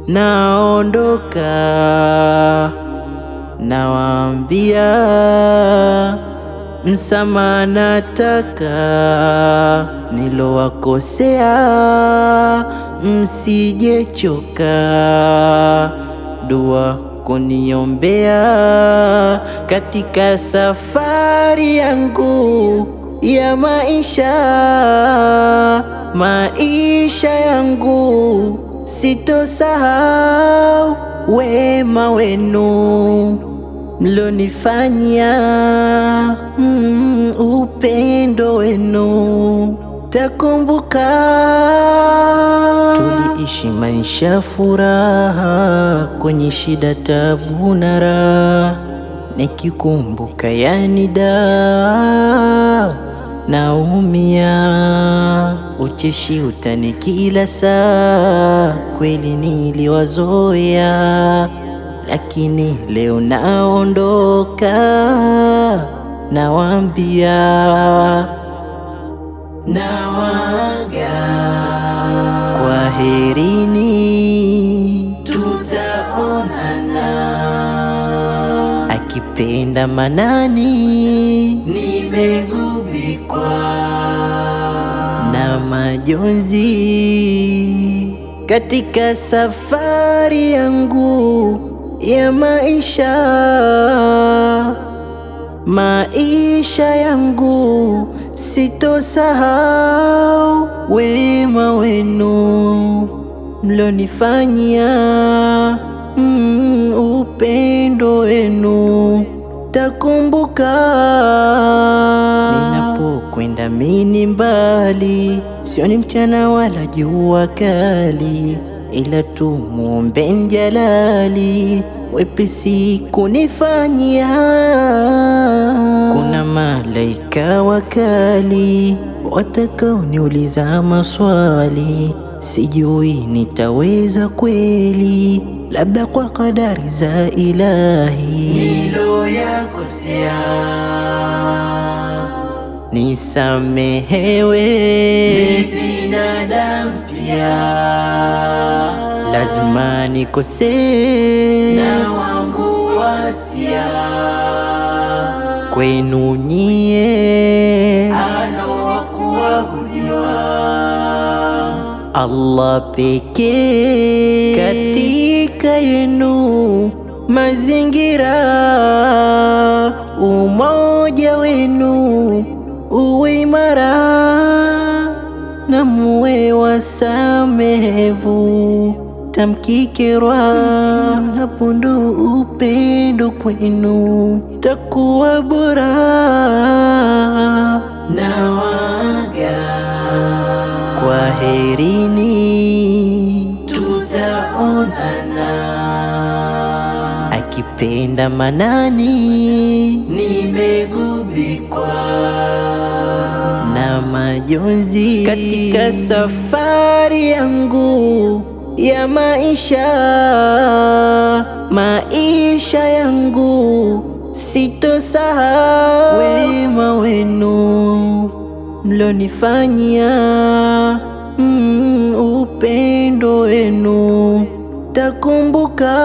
Naondoka, nawaambia msamaha nataka, nilowakosea msijechoka, dua kuniombea katika safari yangu ya maisha yangu. Sitosahau wema wenu mlonifanyia, upendo wenu takumbuka. Tuliishi maisha furaha, kwenye shida tabu na raha, nikikumbuka naumia. Ucheshi utani kila saa, kweli niliwazoea, lakini leo naondoka, nawaambia nawaga, kwaherini, tutaonana. Akipenda Manani, nimegubikwa na majonzi katika safari yangu ya maisha yangu. Sitosahau wema wenu mlonifanyia, upendo wenu takumbuka. Ninapokwenda mimi mbali, sioni mchana wala jua kali, ila tu muombe Jalali wepesi kunifanyia. Kuna malaika wakali watakaoniuliza maswali, sijui nitaweza kweli, labda kwa kadari za Ilahi. Niloyakosea nisamehewe, ni binadamu pia, lazima nikosee, na wangu wasia kwenu nyie, alowakuabudiwa Allah pekee. Katika yenu mazingira, umoja wenu uwe imara, na muwe wasamehevu, tamkikirwa, hapo ndo upendo kwenu takuwa bora. Nawaga, kwaherini, tutaonana. Akipenda Manani, nimegubikwa na majonzi katika safari yangu ya maisha yangu. Sitosahau wema wenu mlonifanyia, upendo wenu takumbuka.